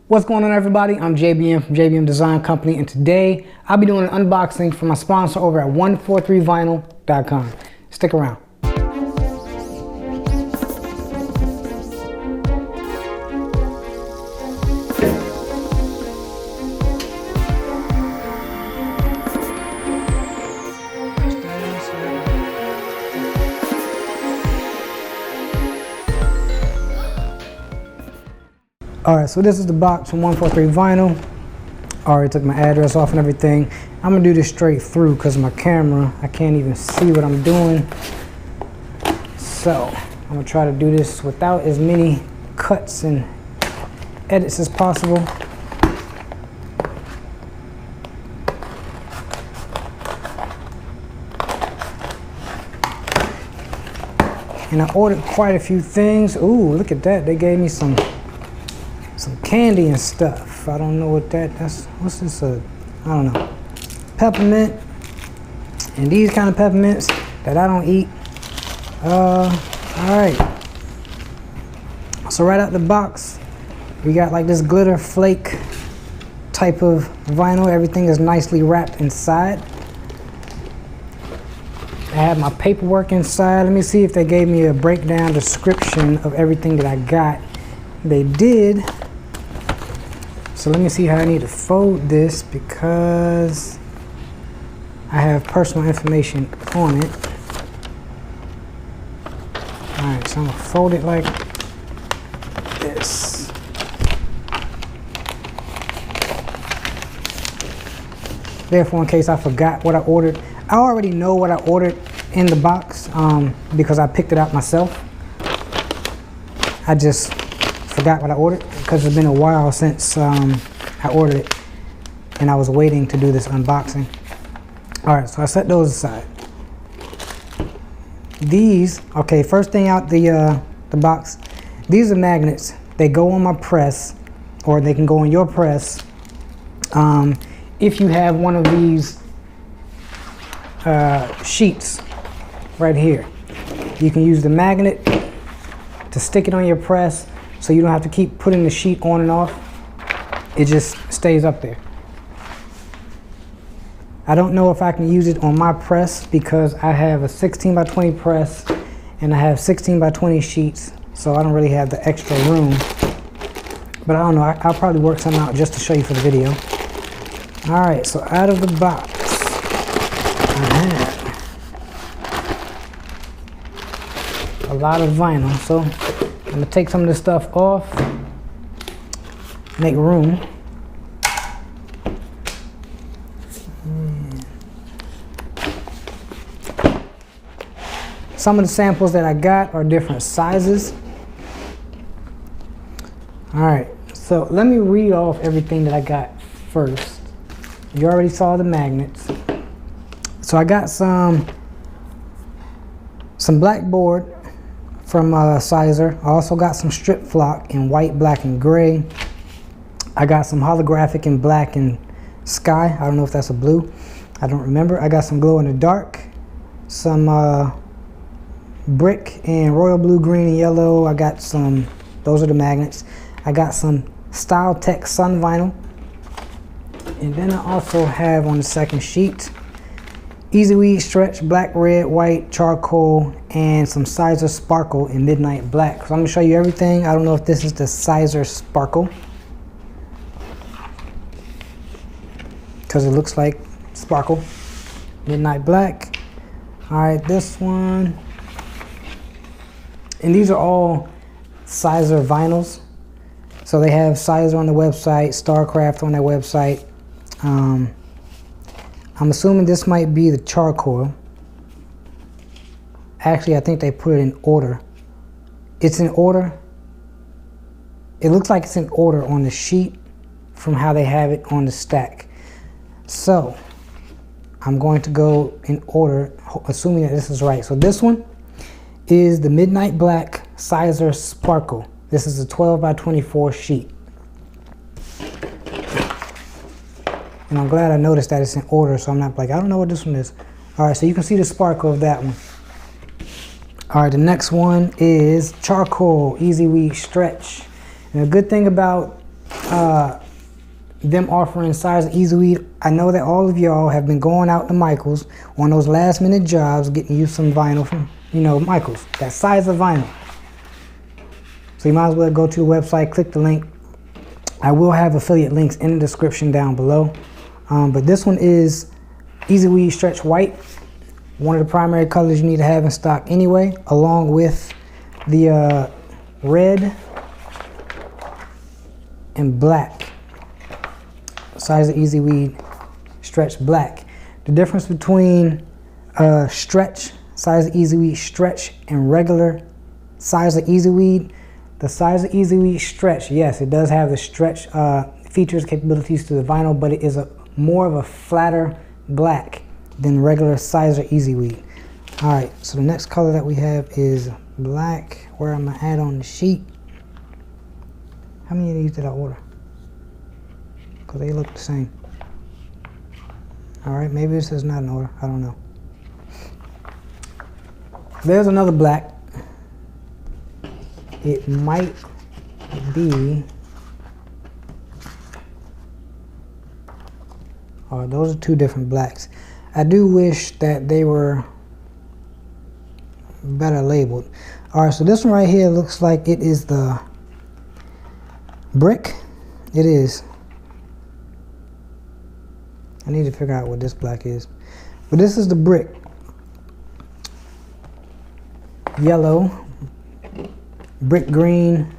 What's going on, everybody? I'm JBM from JBM Design Company, and today I'll be doing an unboxing for my sponsor over at 143vinyl.com. Stick around. Alright, so this is the box from 143 Vinyl. I already took my address off and everything. I'm gonna do this straight through because my camera, I can't even see what I'm doing. So I'm gonna try to do this without as many cuts and edits as possible. And I ordered quite a few things. Ooh, look at that. They gave me some candy and stuff. I don't know what that's, what's this, I don't know. Peppermint, and these kind of peppermints that I don't eat. All right. So right out the box, we got like this glitter flake type of vinyl. Everything is nicely wrapped inside. I have my paperwork inside. Let me see if they gave me a breakdown description of everything that I got. They did. So let me see how I need to fold this because I have personal information on it. Alright, so I'm gonna fold it like this. Therefore, in case I forgot what I ordered, I already know what I ordered in the box because I picked it out myself. I just forgot what I ordered because it's been a while since I ordered it and I was waiting to do this unboxing. Alright, so I set those aside. These, okay, first thing out the box, these are magnets. They go on my press, or they can go on your press. If you have one of these sheets right here, you can use the magnet to stick it on your press so you don't have to keep putting the sheet on and off. It just stays up there. I don't know if I can use it on my press because I have a 16 by 20 press and I have 16 by 20 sheets, so I don't really have the extra room. But I don't know, I'll probably work something out just to show you for the video. Alright, so out of the box, I have a lot of vinyl, so I'm gonna take some of this stuff off, make room. Some of the samples that I got are different sizes. Alright, so let me read off everything that I got first. You already saw the magnets. So I got some Blackboard from Siser. I also got some StripFlock in white, black, and gray. I got some Holographic in black and sky. I don't know if that's a blue. I don't remember. I got some glow in the dark. Some brick and royal blue, green, and yellow. I got some, those are the magnets. I got some StyleTech sun vinyl. And then I also have on the second sheet EasyWeed stretch, black, red, white, charcoal, and some Siser sparkle in midnight black. So I'm gonna show you everything. I don't know if this is the Siser sparkle because it looks like sparkle. Midnight black. All right, this one. And these are all Siser vinyls. So they have Siser on the website, StarCraft on their website. I'm assuming this might be the charcoal. Actually, I think they put it in order. It's in order. It looks like it's in order on the sheet from how they have it on the stack. So I'm going to go in order, assuming that this is right. So this one is the Midnight Black Siser Sparkle. This is a 12 by 24 sheet. And I'm glad I noticed that it's in order, so I'm not like, I don't know what this one is. All right, so you can see the sparkle of that one. All right, the next one is charcoal EasyWeed stretch. And the good thing about them offering Siser EasyWeed. I know that all of y'all have been going out to Michael's on those last minute jobs, getting you some vinyl from, you know, Michael's, that Siser vinyl. So you might as well go to the website, click the link. I will have affiliate links in the description down below. But this one is EasyWeed Stretch White, one of the primary colors you need to have in stock anyway, along with the red and black Siser EasyWeed Stretch Black. The difference between Siser EasyWeed Stretch and regular Siser EasyWeed, the Siser EasyWeed Stretch, yes, it does have the stretch features, capabilities to the vinyl, but it is more of a flatter black than regular Siser EasyWeed. All right, so the next color that we have is black. Where am I at on the sheet? How many of these did I order? Because they look the same. All right, maybe this is not an order. I don't know. There's another black. It might be, oh, those are two different blacks. I do wish that they were better labeled. All right, so this one right here looks like it is the brick. It is. I need to figure out what this black is. But this is the brick. Yellow, brick green,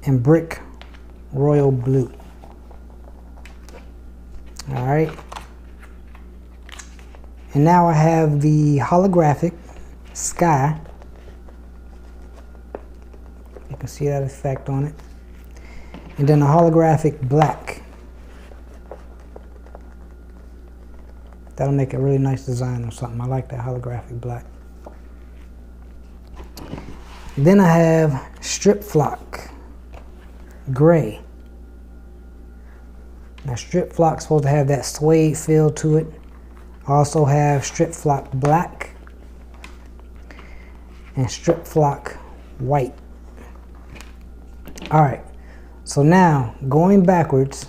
and brick royal blue. All right. And now I have the holographic sky. You can see that effect on it. And then the holographic black. That'll make a really nice design or something. I like that holographic black. Then I have StripFlock gray. Now StripFlock's supposed to have that suede feel to it. I also have StripFlock black and StripFlock white. All right, so now going backwards,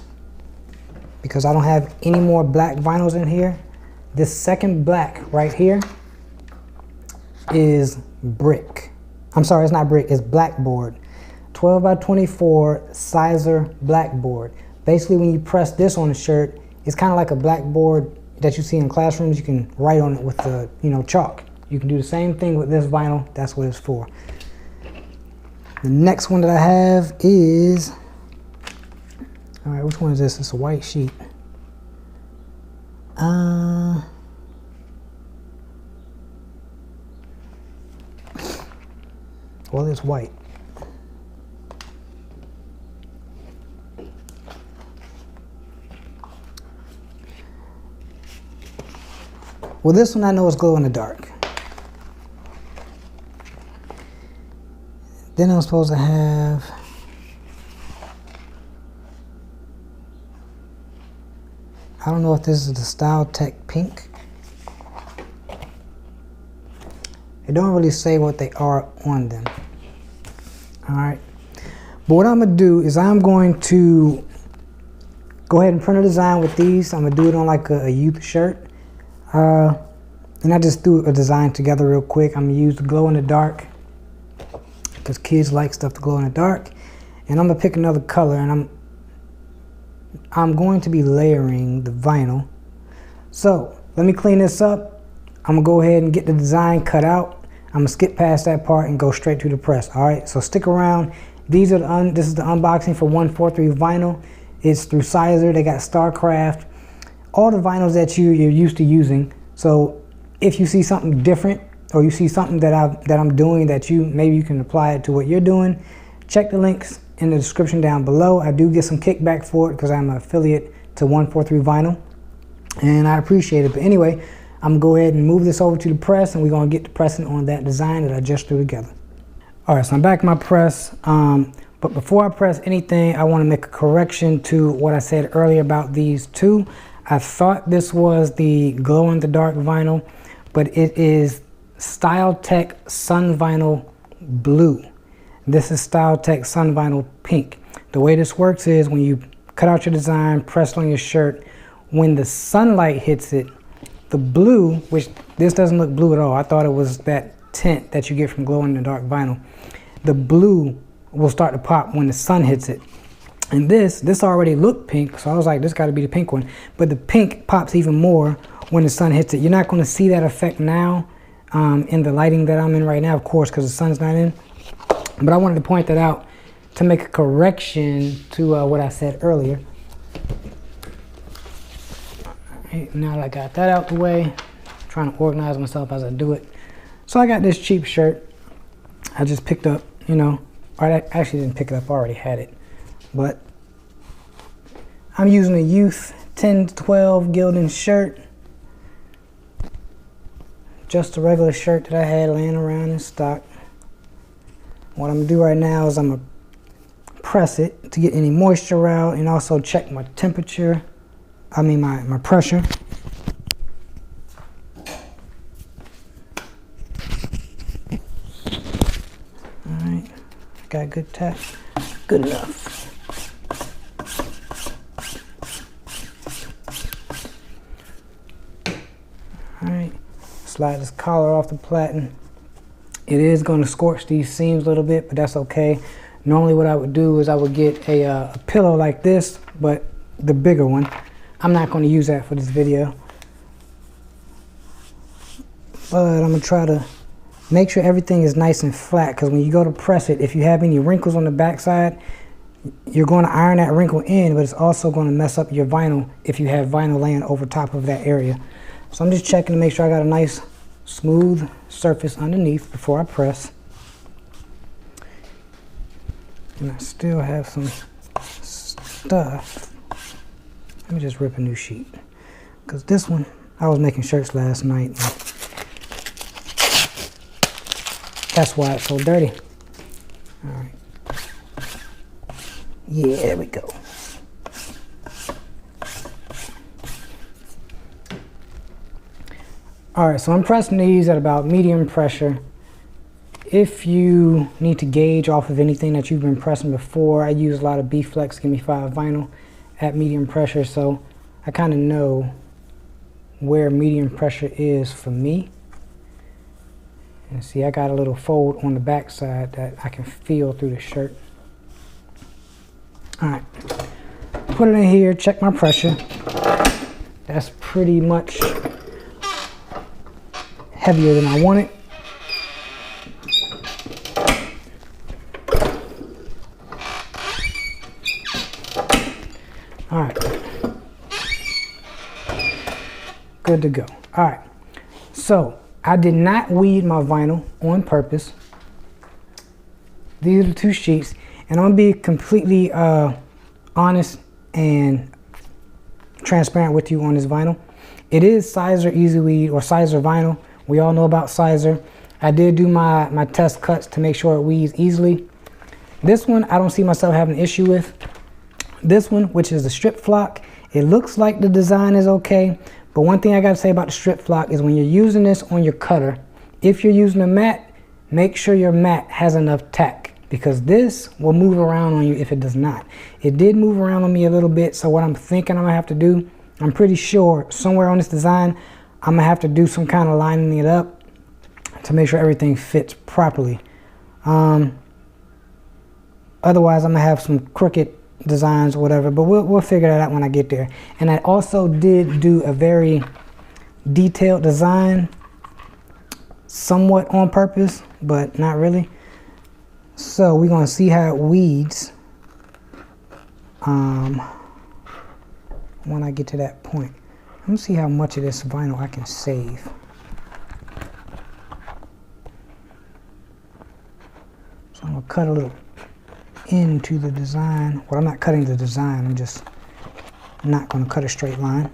because I don't have any more black vinyls in here, this second black right here is brick. I'm sorry, it's not brick, it's Blackboard. 12 by 24 Siser Blackboard. Basically, when you press this on the shirt, it's kind of like a blackboard that you see in classrooms. You can write on it with the, chalk. You can do the same thing with this vinyl. That's what it's for. The next one that I have is, all right, which one is this? It's a white sheet. Well, it's white. Well, this one I know is glow in the dark. Then I'm supposed to have I don't know if this is the StyleTech pink. They don't really say what they are on them. All right. But what I'm going to do is I'm going to go ahead and print a design with these. I'm going to do it on like a youth shirt. And I just threw a design together real quick. I'm going to use the glow in the dark because kids like stuff to glow in the dark. And I'm going to pick another color, and I'm going to be layering the vinyl. So let me clean this up. I'm going to go ahead and get the design cut out. I'm going to skip past that part and go straight to the press. All right, so stick around. This is the unboxing for 143 vinyl. It's through Siser. They got StarCraft, all the vinyls that you're used to using. So if you see something different, or you see something that I'm doing that maybe you can apply it to what you're doing, check the links in the description down below. I do get some kickback for it because I'm an affiliate to 143 Vinyl, and I appreciate it. But anyway, I'm gonna go ahead and move this over to the press, and we're gonna get to pressing on that design that I just threw together. All right, so I'm back in my press. But before I press anything, I want to make a correction to what I said earlier about these two. I thought this was the glow in the dark vinyl, but it is StyleTech Sun Vinyl Blue. This is StyleTech Sun Vinyl Pink. The way this works is when you cut out your design, press it on your shirt, when the sunlight hits it, the blue, which this doesn't look blue at all, I thought it was that tint that you get from glow in the dark vinyl, the blue will start to pop when the sun hits it. And this already looked pink, so I was like, this got to be the pink one. But the pink pops even more when the sun hits it. You're not going to see that effect now in the lighting that I'm in right now, of course, because the sun's not in. But I wanted to point that out to make a correction to what I said earlier. Right, now that I got that out the way, I'm trying to organize myself as I do it. So I got this cheap shirt I just picked up, you know, or I actually didn't pick it up, I already had it. But I'm using a Youth 10-12 Gildan shirt. Just a regular shirt that I had laying around in stock. What I'm gonna do right now is I'm gonna press it to get any moisture out and also check my temperature. I mean my pressure. Alright, got good tap. Good enough. Alright, slide this collar off the platen. It is going to scorch these seams a little bit, but that's okay. Normally what I would do is I would get a pillow like this, but the bigger one. I'm not going to use that for this video. But I'm going to try to make sure everything is nice and flat, because when you go to press it, if you have any wrinkles on the backside, you're going to iron that wrinkle in, but it's also going to mess up your vinyl if you have vinyl laying over top of that area. So I'm just checking to make sure I got a nice smooth surface underneath before I press. And I still have some stuff. Let me just rip a new sheet, because this one, I was making shirts last night. That's why it's so dirty. All right. Yeah, there we go. All right, so I'm pressing these at about medium pressure. If you need to gauge off of anything that you've been pressing before, I use a lot of B-Flex Gimme 5 vinyl at medium pressure, so I kind of know where medium pressure is for me. And see, I got a little fold on the back side that I can feel through the shirt. All right, put it in here, check my pressure. That's pretty much heavier than I want it. All right, good to go. All right, so I did not weed my vinyl on purpose. These are the two sheets, and I'm gonna be completely honest and transparent with you on this vinyl. It is Siser EasyWeed or Siser vinyl. We all know about Siser. I did do my test cuts to make sure it weeds easily. This one I don't see myself having an issue with. This one, which is the StripFlock, it looks like the design is okay, but one thing I gotta say about the StripFlock is when you're using this on your cutter, if you're using a mat, make sure your mat has enough tack, because this will move around on you if it does not. It did move around on me a little bit, so what I'm thinking I'm gonna have to do, I'm pretty sure somewhere on this design, I'm gonna have to do some kind of lining it up to make sure everything fits properly. Otherwise, I'm gonna have some crooked designs or whatever, but we'll figure that out when I get there. And I also did do a very detailed design, somewhat on purpose, but not really. So we're gonna see how it weeds when I get to that point. Let me see how much of this vinyl I can save. So I'm gonna cut a little into the design. Well, I'm not cutting the design, I'm just not gonna cut a straight line.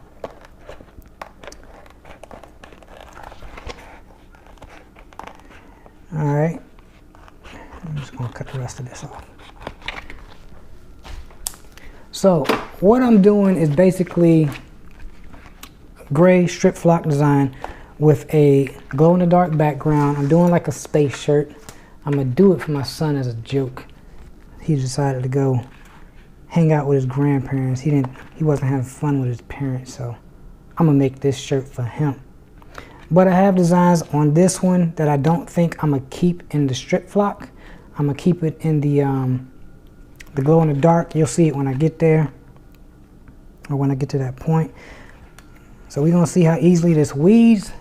All right, I'm just gonna cut the rest of this off. So what I'm doing is basically gray StripFlock design with a glow-in-the-dark background. I'm doing like a space shirt. I'm gonna do it for my son as a joke. He decided to go hang out with his grandparents. He wasn't having fun with his parents, so I'm gonna make this shirt for him. But I have designs on this one that I don't think I'm gonna keep in the StripFlock. I'm gonna keep it in the glow in the dark. You'll see it when I get there, or when I get to that point. So we're gonna see how easily this weeds,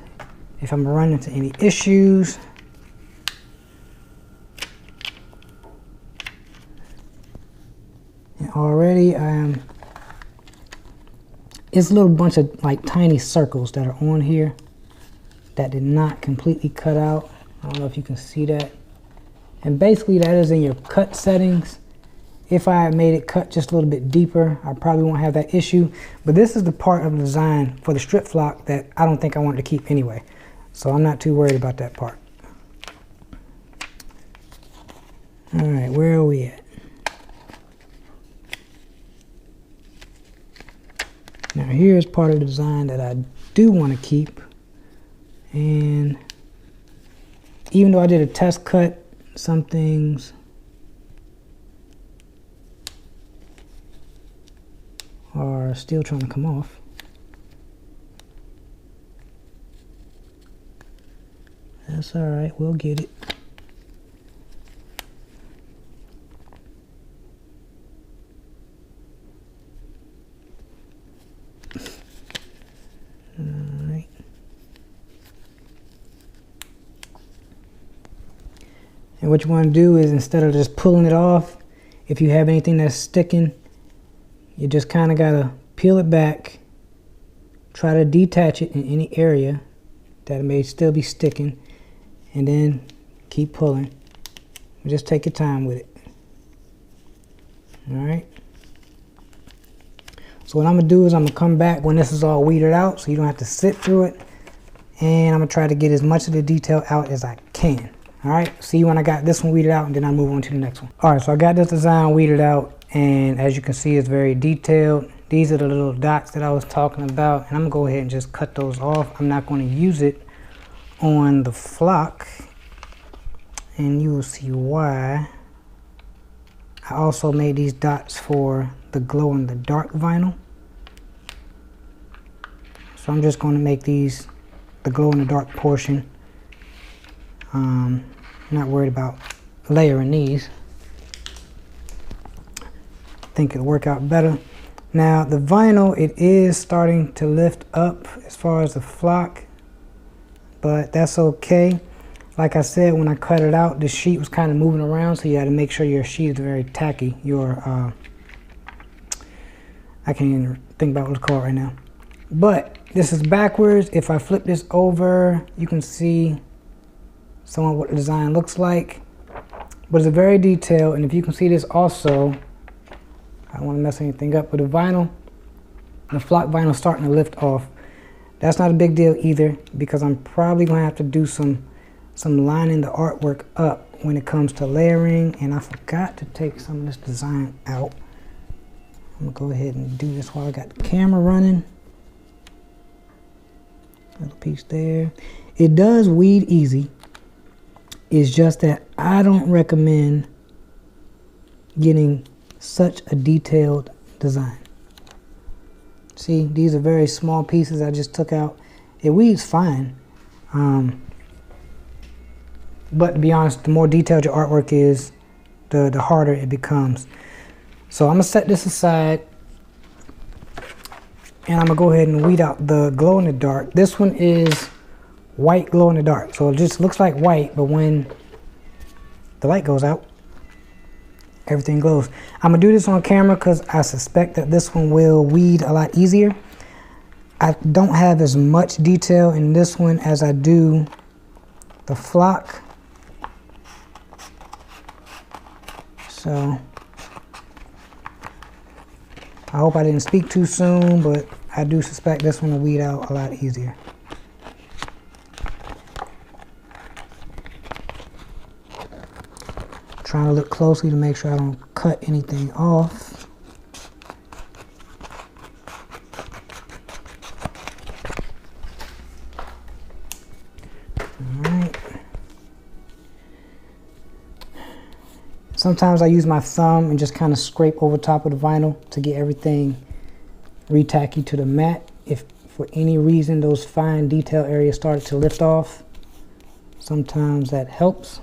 if I'm gonna run into any issues. And already it's a little bunch of like tiny circles that are on here that did not completely cut out. I don't know if you can see that. And basically that is in your cut settings. If I had made it cut just a little bit deeper, I probably won't have that issue. But this is the part of the design for the StripFlock that I don't think I wanted to keep anyway. So I'm not too worried about that part. All right, where are we at? Now here's part of the design that I do want to keep. And even though I did a test cut, some things are still trying to come off. That's all right, we'll get it. And what you want to do is, instead of just pulling it off, if you have anything that's sticking, you just kind of got to peel it back, try to detach it in any area that may still be sticking, and then keep pulling. Just take your time with it. Alright. So what I'm going to do is I'm going to come back when this is all weeded out so you don't have to sit through it. And I'm going to try to get as much of the detail out as I can. Alright, see you when I got this one weeded out, and then I'll move on to the next one. Alright, so I got this design weeded out, and as you can see, it's very detailed. These are the little dots that I was talking about, and I'm going to go ahead and just cut those off. I'm not going to use it on the flock, and you will see why. I also made these dots for the glow in the dark vinyl. So I'm just going to make these the glow in the dark portion. Not worried about layering these. I think it'll work out better. Now the vinyl, it is starting to lift up as far as the flock, but that's okay. Like I said, when I cut it out, the sheet was kind of moving around, so you got to make sure your sheet is very tacky. I can't even think about what it's called right now. But this is backwards. If I flip this over, you can see somewhat what the design looks like. But it's very detailed, and if you can see this also, I don't want to mess anything up with the vinyl. The flock vinyl is starting to lift off. That's not a big deal either, because I'm probably going to have to do some lining the artwork up when it comes to layering, and I forgot to take some of this design out. I'm gonna go ahead and do this while I got the camera running. Little piece there. It does weed easy. It's just that I don't recommend getting such a detailed design. See, these are very small pieces I just took out. It weeds fine. But to be honest, the more detailed your artwork is, the harder it becomes. So I'm going to set this aside, and I'm going to go ahead and weed out the glow in the dark. This one is white glow in the dark. So it just looks like white, but when the light goes out, everything glows. I'm going to do this on camera because I suspect that this one will weed a lot easier. I don't have as much detail in this one as I do the flock. So I hope I didn't speak too soon, but I do suspect this one will weed out a lot easier. Trying to look closely to make sure I don't cut anything off. Alright. Sometimes I use my thumb and just kind of scrape over top of the vinyl to get everything re-tacky to the mat. If for any reason those fine detail areas started to lift off, sometimes that helps.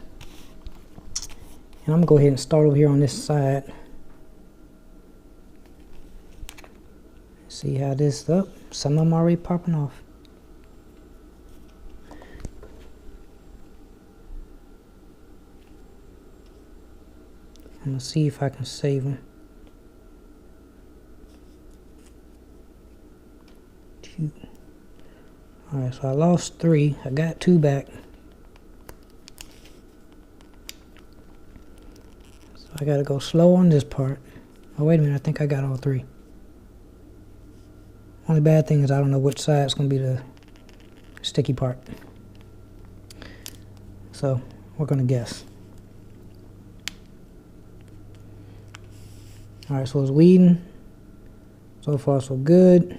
And I'm gonna go ahead and start over here on this side. See how this up? Some of them already popping off. I'm gonna see if I can save them. 2. Alright, so I lost 3. I got 2 back. So I gotta go slow on this part. Oh, wait a minute, I think I got all 3. Only bad thing is I don't know which side is gonna be the sticky part. So we're gonna guess. Alright, so it's weeding. So far so good.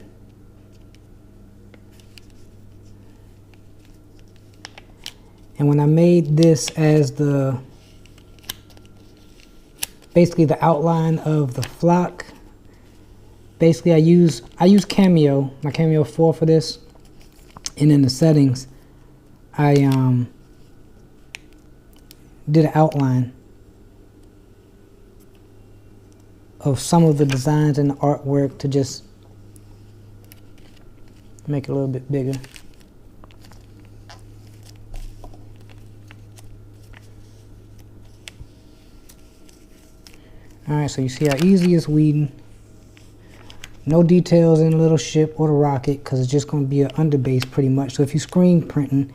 And when I made this as the basically the outline of the flock, basically I use Cameo, my Cameo 4 for this. And in the settings I did an outline of some of the designs and the artwork to just make it a little bit bigger. Alright, so you see how easy it's weeding. No details in the little ship or the rocket because it's just going to be an underbase pretty much. So if you screen printing,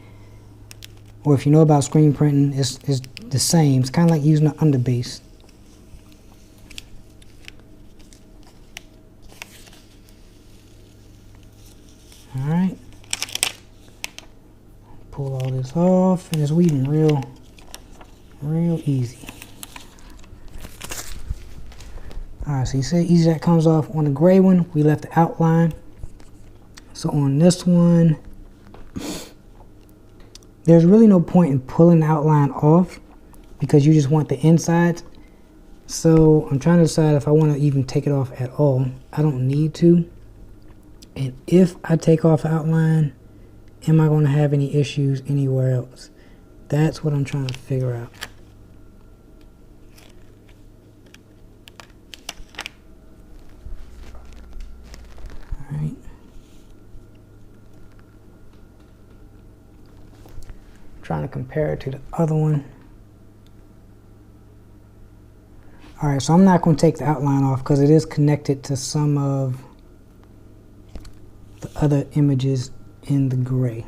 or if you know about screen printing, it's the same. It's kind of like using an underbase. Alright, pull all this off, and it's weeding real easy. Alright, so you see easy that comes off. On the gray one, we left the outline. So on this one, there's really no point in pulling the outline off because you just want the insides. So I'm trying to decide if I want to even take it off at all. I don't need to. And if I take off outline, am I going to have any issues anywhere else? That's what I'm trying to figure out. Alright. Trying to compare it to the other one. Alright, so I'm not going to take the outline off because it is connected to some of the other images in the gray.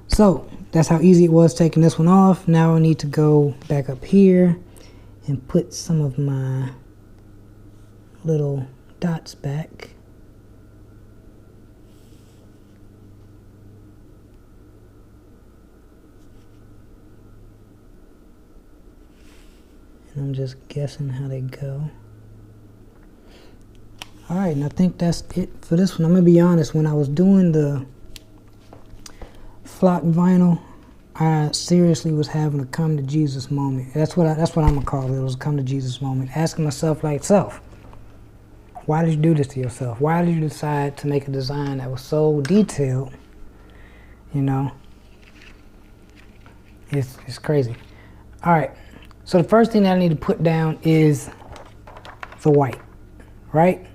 So that's how easy it was taking this one off. Now I need to go back up here and put some of my little dots back. And I'm just guessing how they go. Alright, and I think that's it for this one. I'm going to be honest, when I was doing the flock vinyl, I seriously was having a come to Jesus moment. That's what I'm going to call it. It was a come to Jesus moment. Asking myself like, self, why did you do this to yourself? Why did you decide to make a design that was so detailed? You know, it's crazy. Alright, so the first thing that I need to put down is the white, right?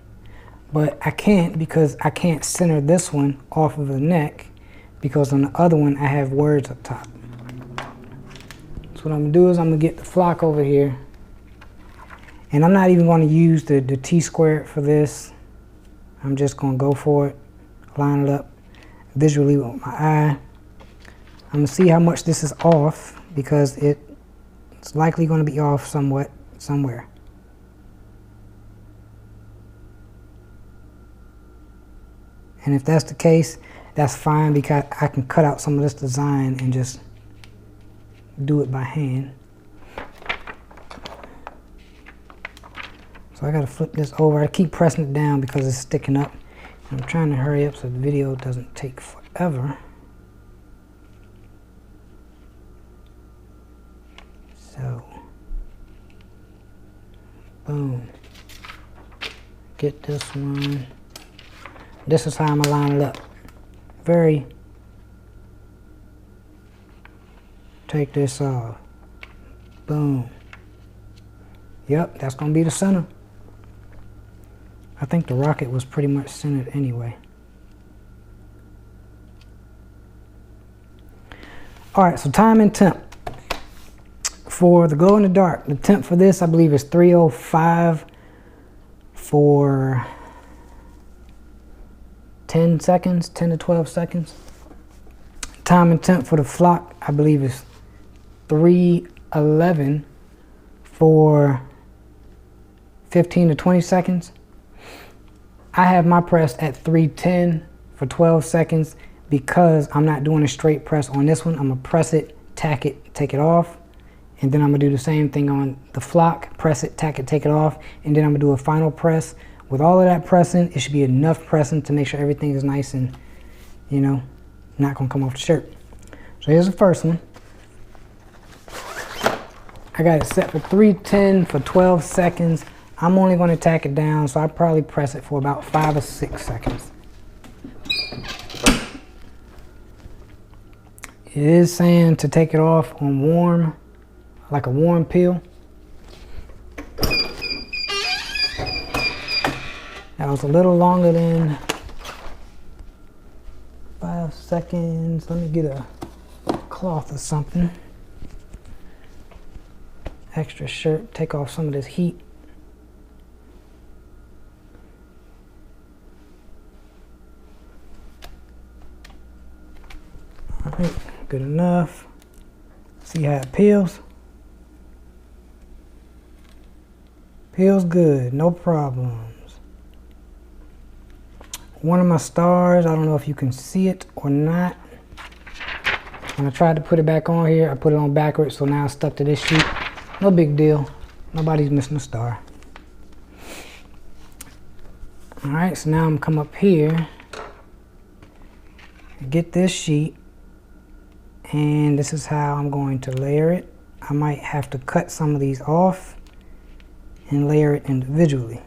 But I can't because I can't center this one off of the neck because on the other one I have words up top. So what I'm going to do is I'm going to get the flock over here. And I'm not even going to use the T-squared for this. I'm just going to go for it, line it up visually with my eye. I'm going to see how much this is off because it's likely going to be off somewhere. And if that's the case, that's fine because I can cut out some of this design and just do it by hand. So I gotta flip this over. I keep pressing it down because it's sticking up. I'm trying to hurry up so the video doesn't take forever. So Boom. Get this one. This is how I'm gonna line it up. Take this off. Boom. Yep, that's gonna be the center. I think the rocket was pretty much centered anyway. Alright, so time and temp. For the glow in the dark, the temp for this I believe is 305 for 10 seconds, 10 to 12 seconds. Time and temp for the flock I believe is 311 for 15 to 20 seconds. I have my press at 310 for 12 seconds because I'm not doing a straight press on this one. I'm gonna press it, tack it, take it off, and then I'm gonna do the same thing on the flock, press it, tack it, take it off, and then I'm gonna do a final press. With all of that pressing, it should be enough pressing to make sure everything is nice and, you know, not gonna come off the shirt. So here's the first one. I got it set for 310 for 12 seconds. I'm only gonna tack it down, so I probably press it for about 5 or 6 seconds. It is saying to take it off on warm, like a warm peel. That was a little longer than 5 seconds. Let me get a cloth or something. Extra shirt, take off some of this heat. All right, good enough. See how it peels? Peels good, no problems. One of my stars, I don't know if you can see it or not. When I tried to put it back on here, I put it on backwards, so now it's stuck to this sheet. No big deal. Nobody's missing a star. All right, so now I'm gonna come up here, get this sheet, and this is how I'm going to layer it. I might have to cut some of these off and layer it individually.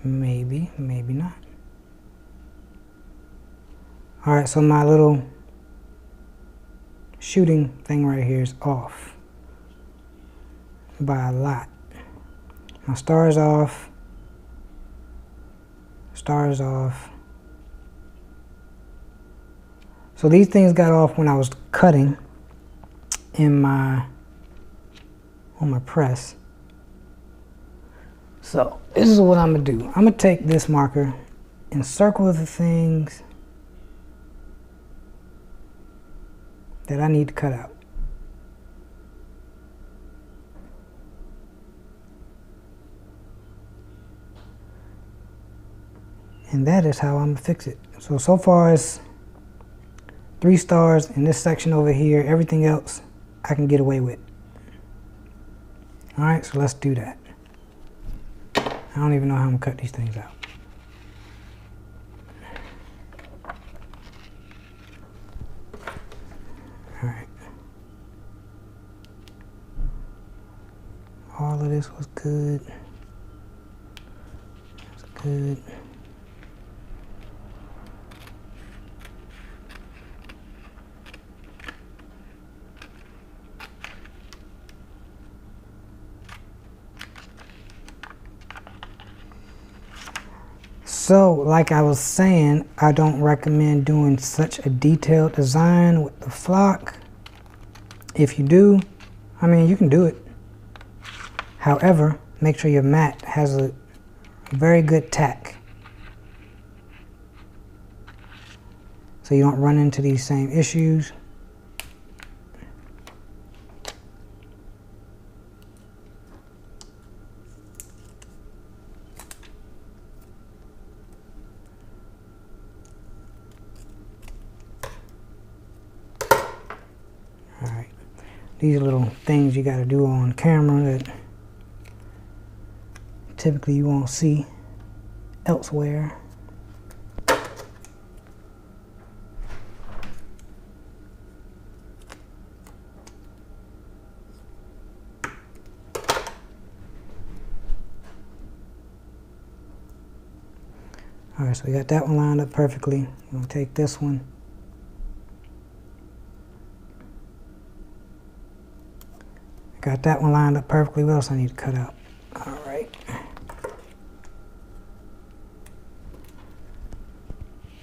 Maybe, maybe not. All right, so my little shooting thing right here is off by a lot. My star is off. Star is off. So these things got off when I was cutting in on my press. So this is what I'm gonna do. I'm gonna take this marker and circle the things that I need to cut out. And that is how I'm gonna fix it. So far it's 3 stars in this section over here. Everything else I can get away with. All right, so let's do that. I don't even know how I'm gonna cut these things out. All right. All of this was good. That's good. So, like I was saying, I don't recommend doing such a detailed design with the flock. If you do, I mean, you can do it. However, make sure your mat has a very good tack, so you don't run into these same issues. These little things you got to do on camera that typically you won't see elsewhere. Alright, so we got that one lined up perfectly. I'm going to take this one. Got that one lined up perfectly. What else I need to cut out? Alright.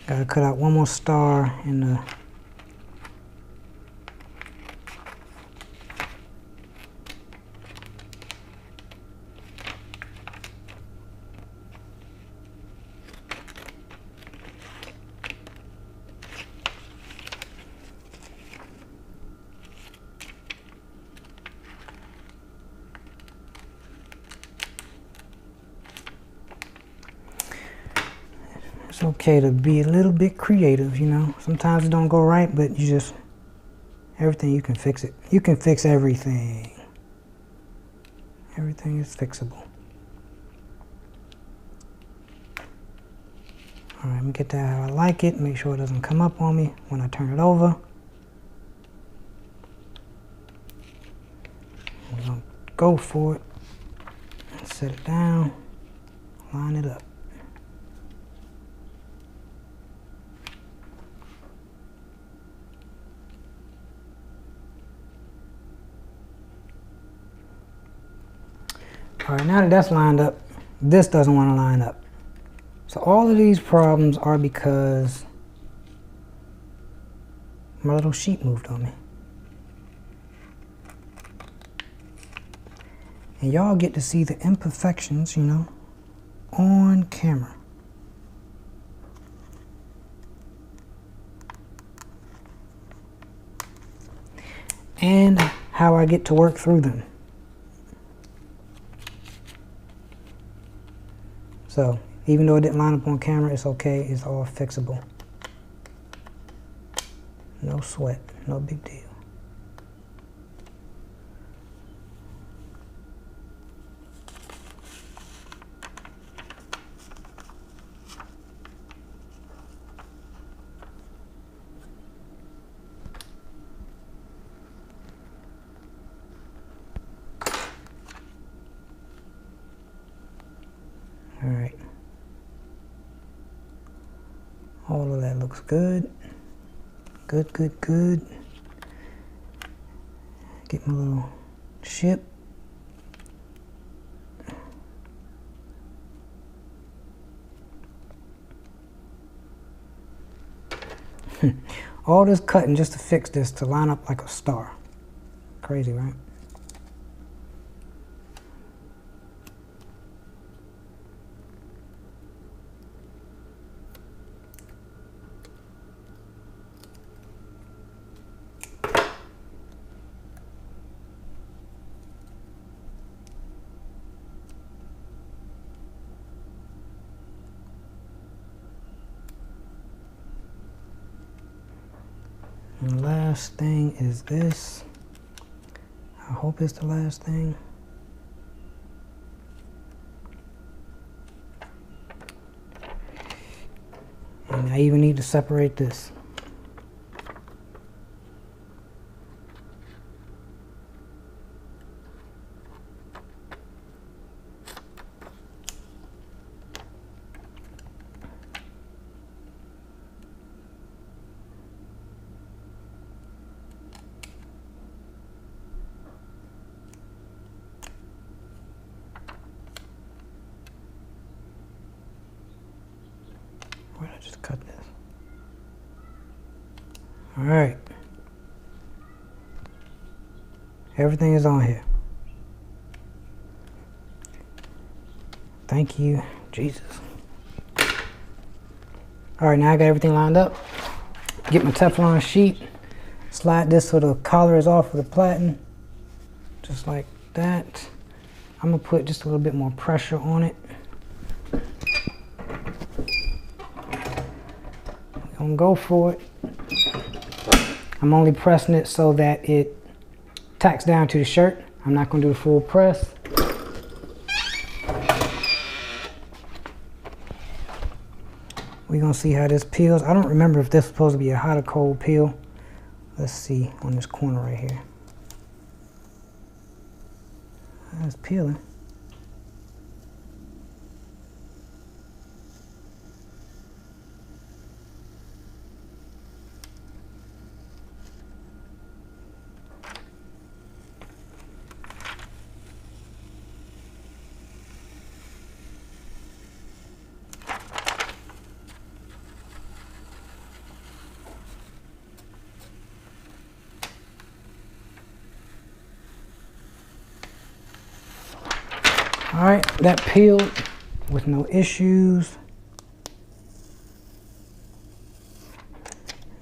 Gotta cut out one more star in the It's okay to be a little bit creative, you know. Sometimes it don't go right, but you just, everything, you can fix it. You can fix everything. Everything is fixable. All right, let me get that how I like it. Make sure it doesn't come up on me when I turn it over. I'm gonna go for it. Set it down, line it up. All right, now that that's lined up, this doesn't want to line up. So all of these problems are because my little sheet moved on me. And y'all get to see the imperfections, you know, on camera. And how I get to work through them. So, even though it didn't line up on camera, it's okay. It's all fixable. No sweat. No big deal. All right. All of that looks good. Good, good, good. Get my little ship. All this cutting just to fix this to line up like a star. Crazy, right? And the last thing is this. I hope it's the last thing. And I even need to separate this. Where did I just cut this? All right. Everything is on here. Thank you, Jesus. All right, now I got everything lined up. Get my Teflon sheet. Slide this so the collar is off of the platen. Just like that. I'm gonna put just a little bit more pressure on it. I'm gonna go for it. I'm only pressing it so that it tacks down to the shirt. I'm not gonna do the full press. We're gonna see how this peels. I don't remember if this is supposed to be a hot or cold peel. Let's see on this corner right here. It's peeling. All right, that peeled with no issues.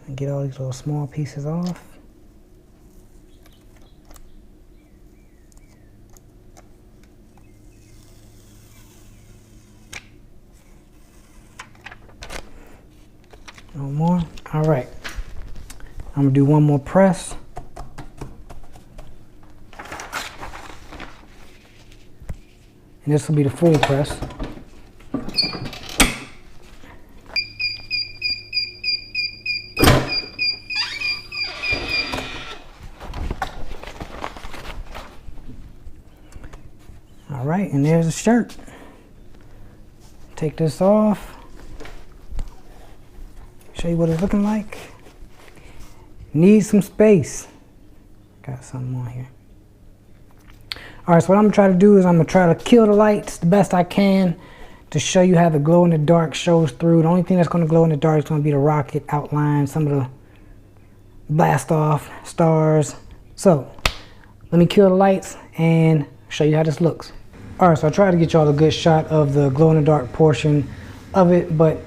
And get all these little small pieces off. No more. All right, I'm gonna do one more press. And this will be the full press. All right, and there's the shirt. Take this off. Show you what it's looking like. Needs some space. Got something on here. All right, so what I'm gonna try to do is I'm gonna try to kill the lights the best I can to show you how the glow in the dark shows through. The only thing that's gonna glow in the dark is gonna be the rocket outline, some of the blast off stars. So let me kill the lights and show you how this looks. All right, so I tried to get y'all a good shot of the glow in the dark portion of it, but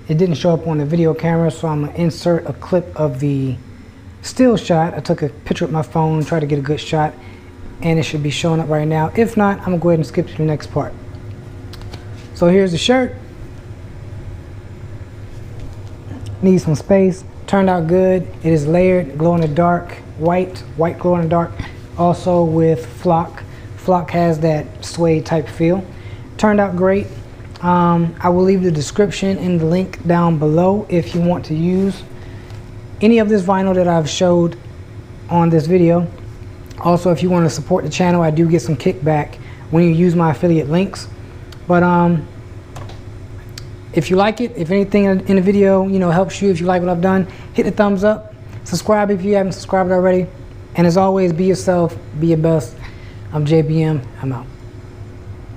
it didn't show up on the video camera, so I'm gonna insert a clip of the still shot. I took a picture with my phone, tried to get a good shot, and it should be showing up right now. If not, I'm gonna go ahead and skip to the next part. So here's the shirt. Needs some space. Turned out good. It is layered, glow in the dark, white glow in the dark. Also with flock. Flock has that suede type feel. Turned out great. I will leave the description and the link down below if you want to use any of this vinyl that I've showed on this video. Also, if you want to support the channel, I do get some kickback when you use my affiliate links. But if you like it, if anything in the video, you know, helps you, if you like what I've done, hit the thumbs up. Subscribe if you haven't subscribed already. And as always, be yourself, be your best. I'm JBM. I'm out.